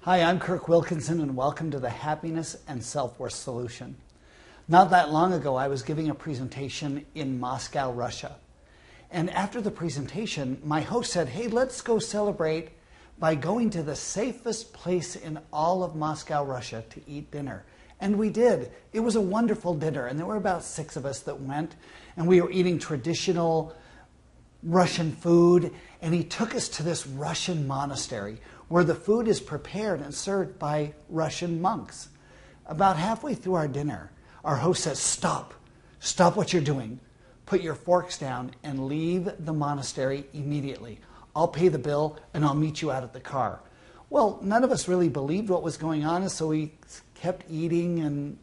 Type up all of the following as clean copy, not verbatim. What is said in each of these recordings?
Hi, I'm Kirk Wilkinson, and welcome to the Happiness and Self-Worth Solution. Not that long ago, I was giving a presentation in Moscow, Russia. And after the presentation, my host said, hey, let's go celebrate by going to the safest place in all of Moscow, Russia to eat dinner. And we did. It was a wonderful dinner, and there were about 6 of us that went, and we were eating traditional Russian food, and he took us to this Russian monastery where the food is prepared and served by Russian monks. About halfway through our dinner, our host says, stop what you're doing. Put your forks down and leave the monastery immediately. I'll pay the bill and I'll meet you out at the car. Well, none of us really believed what was going on, and so we kept eating and,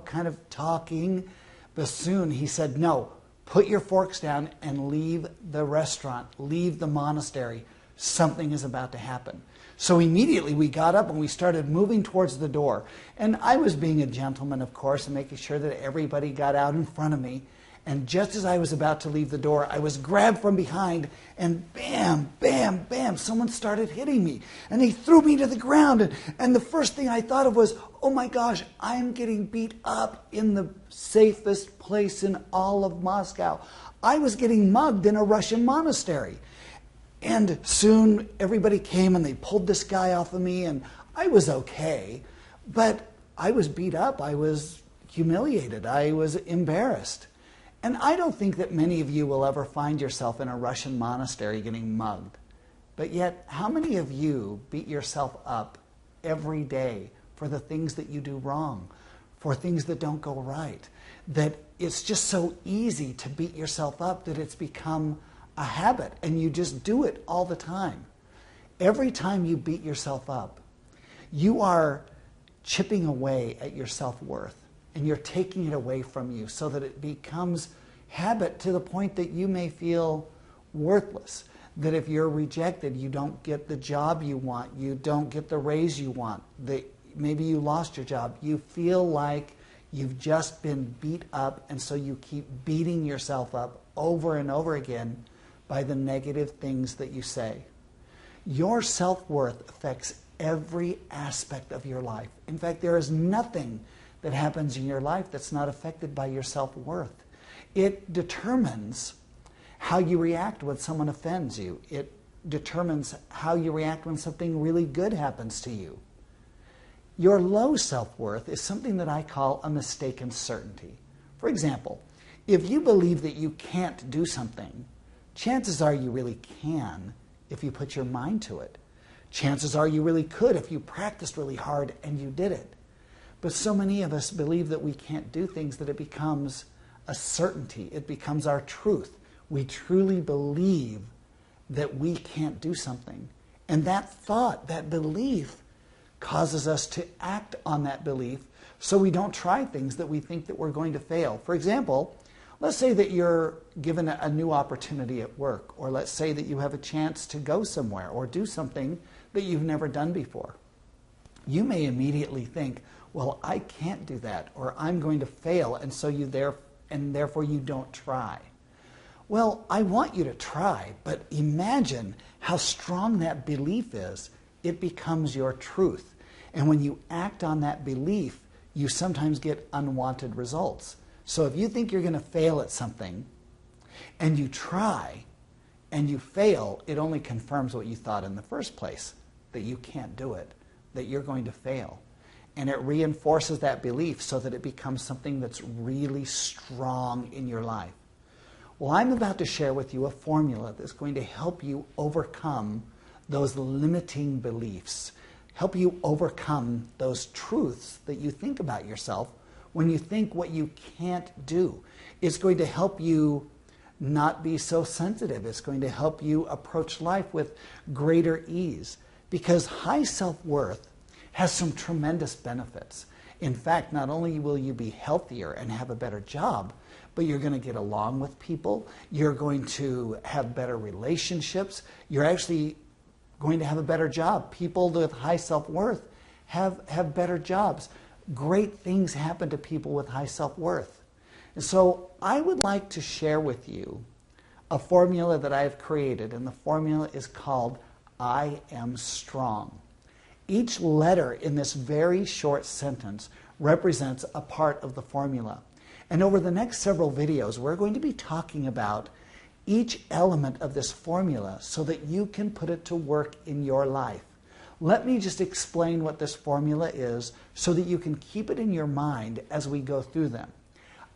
kind of talking. But soon he said, no, put your forks down and leave the restaurant, leave the monastery. Something is about to happen. So immediately we got up and we started moving towards the door. And I was being a gentleman, of course, and making sure that everybody got out in front of me. And just as I was about to leave the door, I was grabbed from behind, and bam, bam, bam, someone started hitting me. And they threw me to the ground. And the first thing I thought of was, oh my gosh, I'm getting beat up in the safest place in all of Moscow. I was getting mugged in a Russian monastery. And soon everybody came and they pulled this guy off of me, and I was okay. But I was beat up. I was humiliated. I was embarrassed. And I don't think that many of you will ever find yourself in a Russian monastery getting mugged. But yet, how many of you beat yourself up every day for the things that you do wrong, for things that don't go right? That it's just so easy to beat yourself up that it's become a habit, and you just do it all the time. Every time you beat yourself up, you are chipping away at your self-worth, and you're taking it away from you so that it becomes habit to the point that you may feel worthless, that if you're rejected, you don't get the job you want, you don't get the raise you want, that maybe you lost your job. You feel like you've just been beat up, and so you keep beating yourself up over and over again by the negative things that you say. Your self-worth affects every aspect of your life. In fact, there is nothing that happens in your life that's not affected by your self-worth. It determines how you react when someone offends you. It determines how you react when something really good happens to you. Your low self-worth is something that I call a mistaken certainty. For example, if you believe that you can't do something, chances are you really can if you put your mind to it. Chances are you really could if you practiced really hard and you did it. But so many of us believe that we can't do things that it becomes a certainty. It becomes our truth. We truly believe that we can't do something. And that thought, that belief, causes us to act on that belief so we don't try things that we think that we're going to fail. For example, let's say that you're given a new opportunity at work, or let's say that you have a chance to go somewhere or do something that you've never done before. You may immediately think, well, I can't do that, or I'm going to fail, and so therefore you don't try. Well, I want you to try, but imagine how strong that belief is. It becomes your truth. And when you act on that belief, you sometimes get unwanted results. So if you think you're going to fail at something, and you try, and you fail, it only confirms what you thought in the first place, that you can't do it, that you're going to fail. And it reinforces that belief so that it becomes something that's really strong in your life. Well, I'm about to share with you a formula that's going to help you overcome those limiting beliefs, help you overcome those truths that you think about yourself when you think what you can't do. It's going to help you not be so sensitive. It's going to help you approach life with greater ease, because high self-worth has some tremendous benefits. In fact, not only will you be healthier and have a better job, but you're going to get along with people, you're going to have better relationships, you're actually going to have a better job. People with high self-worth have better jobs. Great things happen to people with high self-worth. And so I would like to share with you a formula that I've created, and the formula is called I Am Strong. Each letter in this very short sentence represents a part of the formula. And over the next several videos, we're going to be talking about each element of this formula so that you can put it to work in your life. Let me just explain what this formula is so that you can keep it in your mind as we go through them.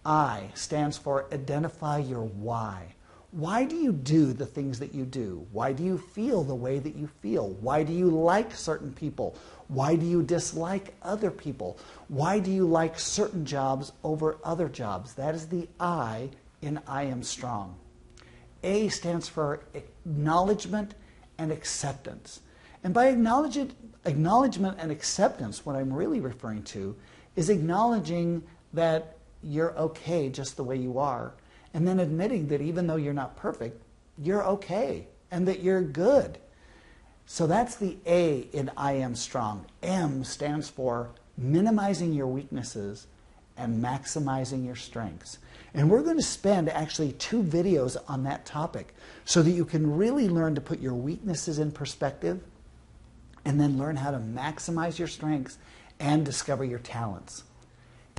I stands for identify your why. Why do you do the things that you do? Why do you feel the way that you feel? Why do you like certain people? Why do you dislike other people? Why do you like certain jobs over other jobs? That is the I in I am strong. A stands for acknowledgement and acceptance. And by acknowledgement and acceptance, what I'm really referring to is acknowledging that you're okay just the way you are, and then admitting that even though you're not perfect, you're okay and that you're good. So that's the A in I am strong. M stands for minimizing your weaknesses and maximizing your strengths. And we're going to spend actually 2 videos on that topic so that you can really learn to put your weaknesses in perspective and then learn how to maximize your strengths and discover your talents.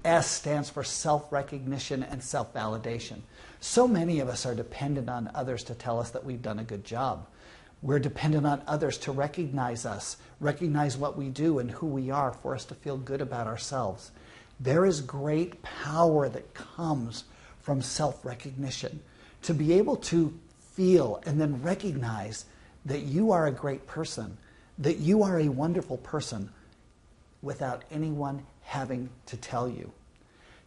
S stands for self-recognition and self-validation. So many of us are dependent on others to tell us that we've done a good job. We're dependent on others to recognize us, recognize what we do and who we are for us to feel good about ourselves. There is great power that comes from self-recognition. To be able to feel and then recognize that you are a great person, that you are a wonderful person without anyone having to tell you.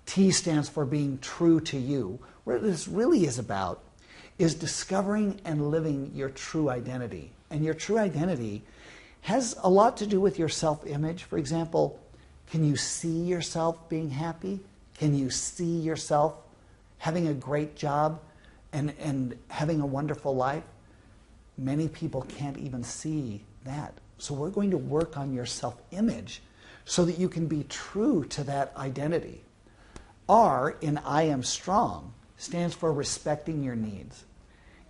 T stands for being true to you. What this really is about is discovering and living your true identity. And your true identity has a lot to do with your self-image. For example, can you see yourself being happy? Can you see yourself having a great job and having a wonderful life? Many people can't even see that. So we're going to work on your self-image so that you can be true to that identity. R in I am strong stands for respecting your needs.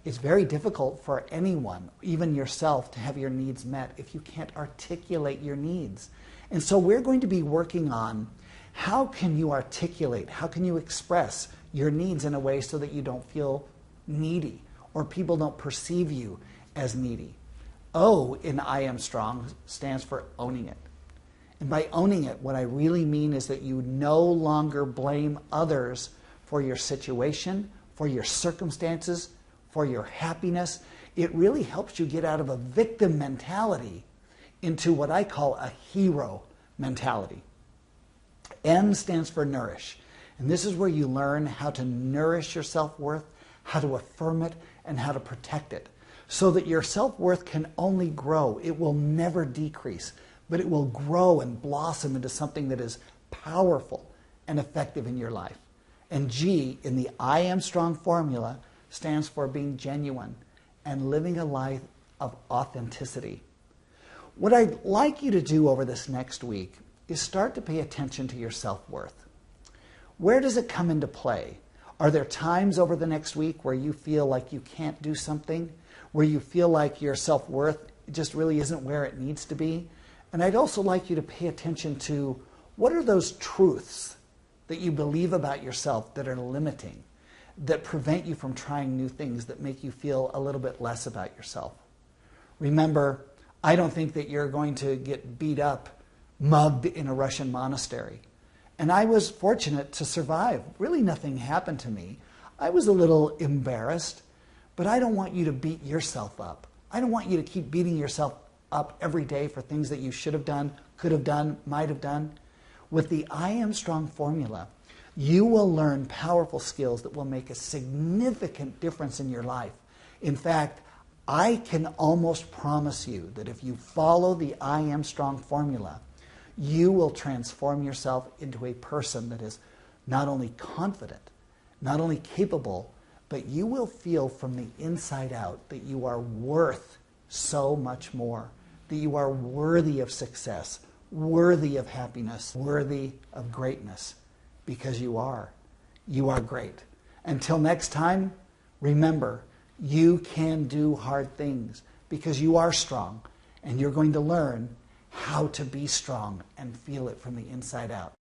It's very difficult for anyone, even yourself, to have your needs met if you can't articulate your needs. And so we're going to be working on how can you articulate, how can you express your needs in a way so that you don't feel needy or people don't perceive you as needy. O in I am strong stands for owning it. And by owning it, what I really mean is that you no longer blame others for your situation, for your circumstances, for your happiness. It really helps you get out of a victim mentality into what I call a hero mentality. N stands for nourish. And this is where you learn how to nourish your self-worth, how to affirm it, and how to protect it, so that your self-worth can only grow. It will never decrease, but it will grow and blossom into something that is powerful and effective in your life. And G in the I am strong formula stands for being genuine and living a life of authenticity. What I'd like you to do over this next week is start to pay attention to your self-worth. Where does it come into play? Are there times over the next week where you feel like you can't do something, where you feel like your self-worth just really isn't where it needs to be? And I'd also like you to pay attention to what are those truths that you believe about yourself that are limiting, that prevent you from trying new things, that make you feel a little bit less about yourself. Remember, I don't think that you're going to get beat up, mugged in a Russian monastery. And I was fortunate to survive. Really nothing happened to me. I was a little embarrassed, but I don't want you to beat yourself up. I don't want you to keep beating yourself up every day for things that you should have done, could have done, might have done. With the I Am Strong formula, you will learn powerful skills that will make a significant difference in your life. In fact, I can almost promise you that if you follow the I Am Strong formula, you will transform yourself into a person that is not only confident, not only capable, but you will feel from the inside out that you are worth so much more, that you are worthy of success, worthy of happiness, worthy of greatness, because you are. You are great. Until next time, remember, you can do hard things because you are strong, and you're going to learn how to be strong and feel it from the inside out.